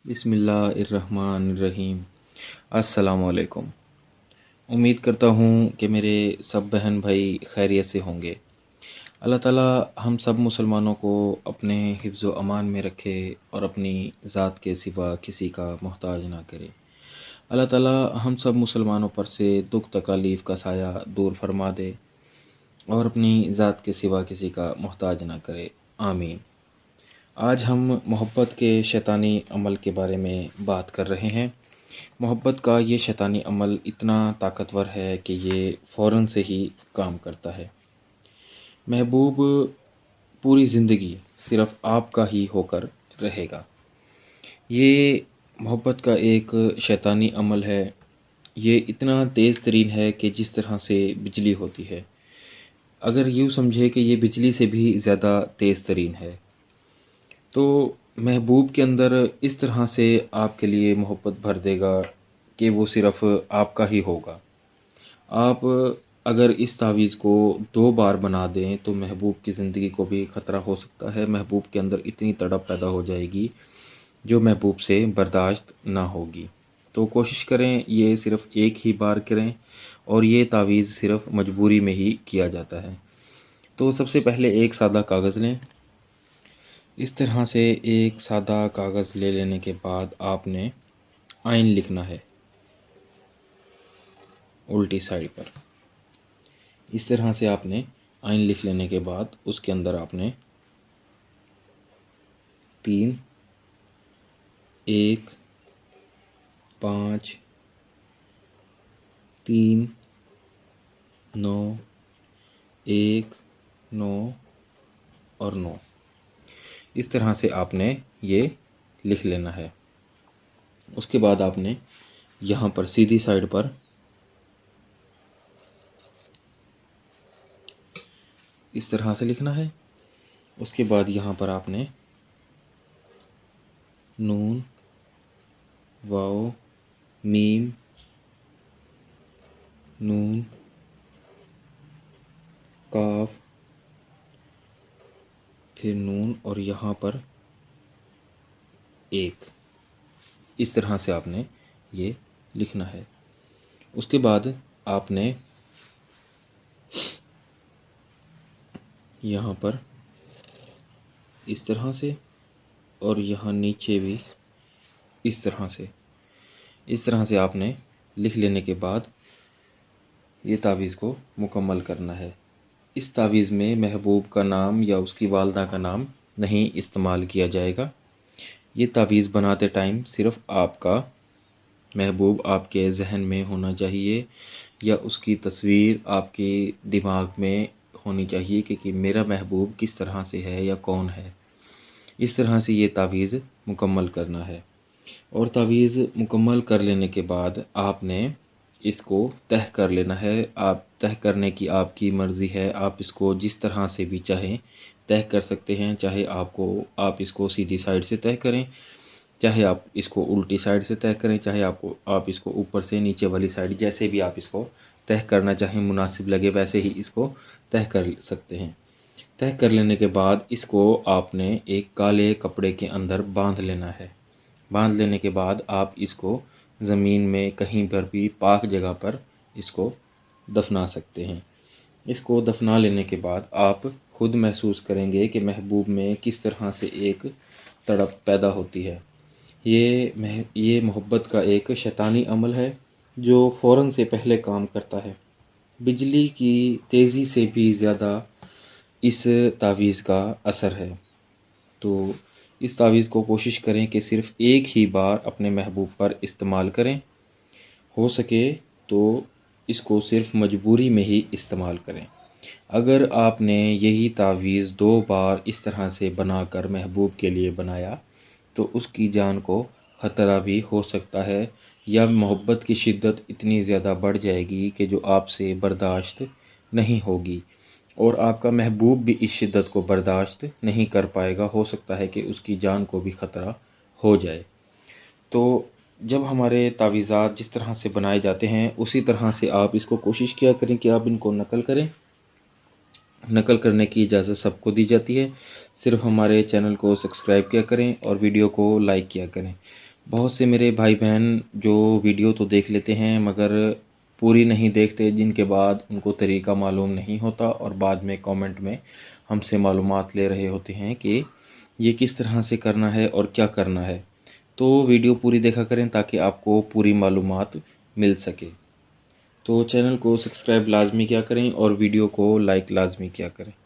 बिस्मिल्लाहिर्रहमानिर्रहीम। अस्सलाम वालेकुम। उम्मीद करता हूँ कि मेरे सब बहन भाई खैरियत से होंगे। अल्लाह ताला हम सब मुसलमानों को अपने हिफ्ज़ व अमान में रखे और अपनी ज़ात के सिवा किसी का मोहताज ना करे। अल्लाह ताला हम सब मुसलमानों पर से दुख तकालीफ़ का साया दूर फरमा दे और अपनी ज़ात के सिवा किसी का मोहताज ना करे, आमीन। आज हम मोहब्बत के शैतानी अमल के बारे में बात कर रहे हैं। मोहब्बत का ये शैतानी अमल इतना ताकतवर है कि ये फ़ौरन से ही काम करता है। महबूब पूरी ज़िंदगी सिर्फ़ आपका ही होकर रहेगा। ये मोहब्बत का एक शैतानी अमल है। ये इतना तेज़ तरीन है कि जिस तरह से बिजली होती है, अगर यूँ समझे कि ये बिजली से भी ज़्यादा तेज़ तरीन है। तो महबूब के अंदर इस तरह से आपके लिए मोहब्बत भर देगा कि वो सिर्फ़ आपका ही होगा। आप अगर इस तावीज़ को 2 बार बना दें तो महबूब की ज़िंदगी को भी ख़तरा हो सकता है। महबूब के अंदर इतनी तड़प पैदा हो जाएगी जो महबूब से बर्दाश्त ना होगी। तो कोशिश करें ये सिर्फ़ एक ही बार करें और ये तावीज़ सिर्फ़ मजबूरी में ही किया जाता है। तो सबसे पहले एक सादा कागज़ लें। इस तरह से एक सादा कागज़ ले लेने के बाद आपने आइन लिखना है उल्टी साइड पर। इस तरह से आपने आइन लिख लेने के बाद उसके अंदर आपने 3, 1, 5, 3, 9, 1, 9 और 9 इस तरह से आपने ये लिख लेना है। उसके बाद आपने यहाँ पर सीधी साइड पर इस तरह से लिखना है। उसके बाद यहाँ पर आपने नून, वाव, मीम, नून, काफ, फिर नून और यहाँ पर 1 इस तरह से आपने ये लिखना है। उसके बाद आपने यहाँ पर इस तरह से और यहाँ नीचे भी इस तरह से आपने लिख लेने के बाद ये तावीज़ को मुकम्मल करना है। इस तावीज़ में महबूब का नाम या उसकी वालदा का नाम नहीं इस्तेमाल किया जाएगा। ये तावीज़ बनाते टाइम सिर्फ़ आपका महबूब आपके ज़हन में होना चाहिए या उसकी तस्वीर आपके दिमाग में होनी चाहिए कि मेरा महबूब किस तरह से है या कौन है। इस तरह से ये तावीज़ मुकम्मल करना है और तावीज़ मुकम्मल कर लेने के बाद आपने इसको तह कर लेना है। आप तह करने की आपकी मर्ज़ी है, आप इसको जिस तरह से भी चाहें तह कर सकते हैं। चाहे आप इसको सीधी साइड से तह करें, चाहे आप इसको उल्टी साइड से तह करें, चाहे आप इसको ऊपर से नीचे वाली साइड, जैसे भी आप इसको तह करना चाहें मुनासिब लगे वैसे ही इसको तह कर सकते हैं। तह कर लेने के बाद इसको आपने एक काले कपड़े के अंदर बांध लेना है। बांध लेने के बाद आप इसको ज़मीन में कहीं पर भी पाक जगह पर इसको दफना सकते हैं। इसको दफना लेने के बाद आप खुद महसूस करेंगे कि महबूब में किस तरह से एक तड़प पैदा होती है। ये मोहब्बत का एक शैतानी अमल है जो फ़ौरन से पहले काम करता है। बिजली की तेज़ी से भी ज़्यादा इस तावीज़ का असर है। तो इस तावीज़ को कोशिश करें कि सिर्फ़ एक ही बार अपने महबूब पर इस्तेमाल करें। हो सके तो इसको सिर्फ़ मजबूरी में ही इस्तेमाल करें। अगर आपने यही तावीज़ 2 बार इस तरह से बनाकर महबूब के लिए बनाया तो उसकी जान को ख़तरा भी हो सकता है या मोहब्बत की शिद्दत इतनी ज़्यादा बढ़ जाएगी कि जो आपसे बर्दाश्त नहीं होगी और आपका महबूब भी इस शिद्दत को बर्दाश्त नहीं कर पाएगा। हो सकता है कि उसकी जान को भी ख़तरा हो जाए। तो जब हमारे तावीज़ात जिस तरह से बनाए जाते हैं उसी तरह से आप इसको कोशिश किया करें कि आप इनको नकल करें। नकल करने की इजाज़त सबको दी जाती है। सिर्फ़ हमारे चैनल को सब्सक्राइब किया करें और वीडियो को लाइक किया करें। بہت سے میرے بھائی بہن جو ویڈیو تو دیکھ لیتے ہیں مگر پوری نہیں دیکھتے، جن کے بعد ان کو طریقہ معلوم نہیں ہوتا اور بعد میں کامنٹ میں ہم سے معلومات لے رہے ہوتے ہیں کہ یہ کس طرح سے کرنا ہے اور کیا کرنا ہے۔ تو ویڈیو پوری دیکھا کریں تاکہ آپ کو پوری معلومات مل سکے۔ تو چینل کو سبسکرائب لازمی کیا کریں اور ویڈیو کو لائک لازمی کیا کریں۔